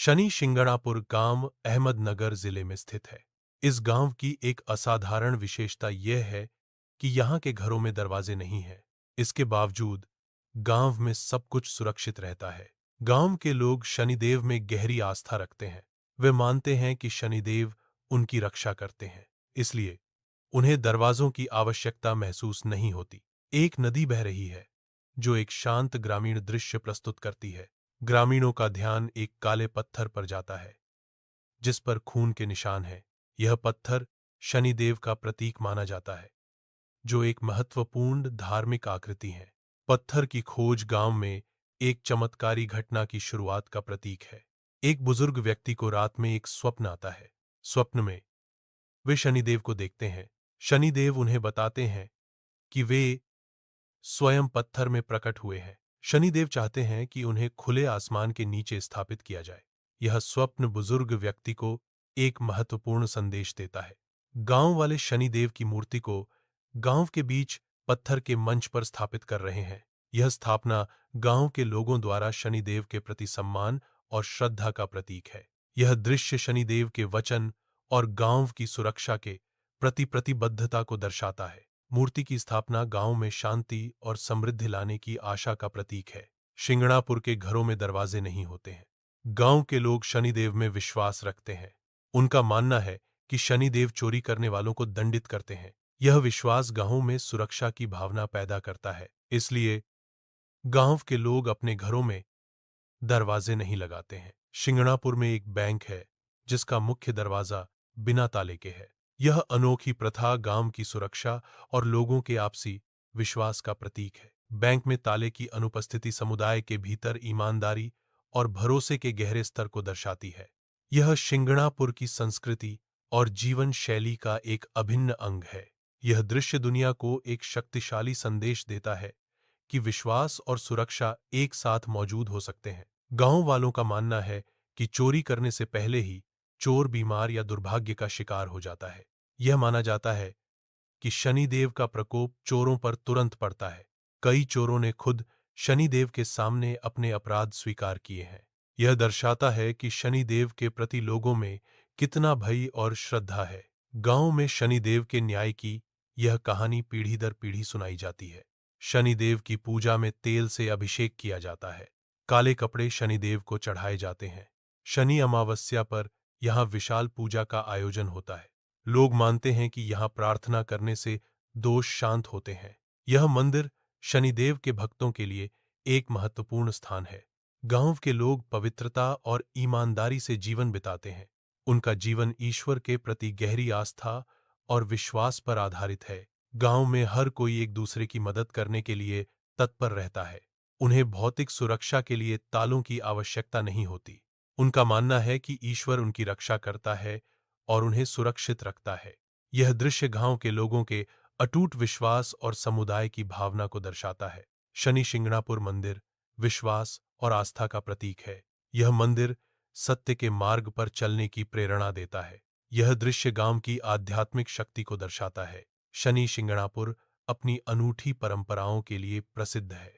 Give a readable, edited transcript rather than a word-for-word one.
शनि शिंगणापुर गांव अहमदनगर जिले में स्थित है। इस गांव की एक असाधारण विशेषता यह है कि यहाँ के घरों में दरवाजे नहीं हैं। इसके बावजूद गांव में सब कुछ सुरक्षित रहता है। गांव के लोग शनिदेव में गहरी आस्था रखते हैं। वे मानते हैं कि शनिदेव उनकी रक्षा करते हैं, इसलिए उन्हें दरवाजों की आवश्यकता महसूस नहीं होती। एक नदी बह रही है जो एक शांत ग्रामीण दृश्य प्रस्तुत करती है। ग्रामीणों का ध्यान एक काले पत्थर पर जाता है जिस पर खून के निशान हैं। यह पत्थर शनिदेव का प्रतीक माना जाता है, जो एक महत्वपूर्ण धार्मिक आकृति है। पत्थर की खोज गांव में एक चमत्कारी घटना की शुरुआत का प्रतीक है। एक बुजुर्ग व्यक्ति को रात में एक स्वप्न आता है। स्वप्न में वे शनिदेव को देखते हैं। शनिदेव उन्हें बताते हैं कि वे स्वयं पत्थर में प्रकट हुए हैं। शनिदेव चाहते हैं कि उन्हें खुले आसमान के नीचे स्थापित किया जाए। यह स्वप्न बुजुर्ग व्यक्ति को एक महत्वपूर्ण संदेश देता है। गांव वाले शनिदेव की मूर्ति को गांव के बीच पत्थर के मंच पर स्थापित कर रहे हैं। यह स्थापना गांव के लोगों द्वारा शनिदेव के प्रति सम्मान और श्रद्धा का प्रतीक है। यह दृश्य शनिदेव के वचन और गांव की सुरक्षा के प्रति प्रतिबद्धता को दर्शाता है। मूर्ति की स्थापना गांव में शांति और समृद्धि लाने की आशा का प्रतीक है। शिंगणापुर के घरों में दरवाजे नहीं होते हैं। गांव के लोग शनिदेव में विश्वास रखते हैं। उनका मानना है कि शनिदेव चोरी करने वालों को दंडित करते हैं। यह विश्वास गांव में सुरक्षा की भावना पैदा करता है, इसलिए गांव के लोग अपने घरों में दरवाजे नहीं लगाते हैं। शिंगणापुर में एक बैंक है जिसका मुख्य दरवाजा बिना ताले के है। यह अनोखी प्रथा गांव की सुरक्षा और लोगों के आपसी विश्वास का प्रतीक है। बैंक में ताले की अनुपस्थिति समुदाय के भीतर ईमानदारी और भरोसे के गहरे स्तर को दर्शाती है। यह शिंगणापुर की संस्कृति और जीवन शैली का एक अभिन्न अंग है। यह दृश्य दुनिया को एक शक्तिशाली संदेश देता है कि विश्वास और सुरक्षा एक साथ मौजूद हो सकते हैं। गांव वालों का मानना है कि चोरी करने से पहले ही चोर बीमार या दुर्भाग्य का शिकार हो जाता है। यह माना जाता है कि शनिदेव का प्रकोप चोरों पर तुरंत पड़ता है। कई चोरों ने खुद शनिदेव के सामने अपने अपराध स्वीकार किए हैं। यह दर्शाता है कि शनिदेव के प्रति लोगों में कितना भय और श्रद्धा है। गांव में शनिदेव के न्याय की यह कहानी पीढ़ी दर पीढ़ी सुनाई जाती है। शनिदेव की पूजा में तेल से अभिषेक किया जाता है। काले कपड़े शनिदेव को चढ़ाए जाते हैं। शनि अमावस्या पर यहाँ विशाल पूजा का आयोजन होता है। लोग मानते हैं कि यहाँ प्रार्थना करने से दोष शांत होते हैं। यह मंदिर शनिदेव के भक्तों के लिए एक महत्वपूर्ण स्थान है। गांव के लोग पवित्रता और ईमानदारी से जीवन बिताते हैं। उनका जीवन ईश्वर के प्रति गहरी आस्था और विश्वास पर आधारित है। गांव में हर कोई एक दूसरे की मदद करने के लिए तत्पर रहता है। उन्हें भौतिक सुरक्षा के लिए तालों की आवश्यकता नहीं होती। उनका मानना है कि ईश्वर उनकी रक्षा करता है और उन्हें सुरक्षित रखता है। यह दृश्य गांव के लोगों के अटूट विश्वास और समुदाय की भावना को दर्शाता है। शनि शिंगणापुर मंदिर विश्वास और आस्था का प्रतीक है। यह मंदिर सत्य के मार्ग पर चलने की प्रेरणा देता है। यह दृश्य गांव की आध्यात्मिक शक्ति को दर्शाता है। शनि शिंगणापुर अपनी अनूठी परंपराओं के लिए प्रसिद्ध है।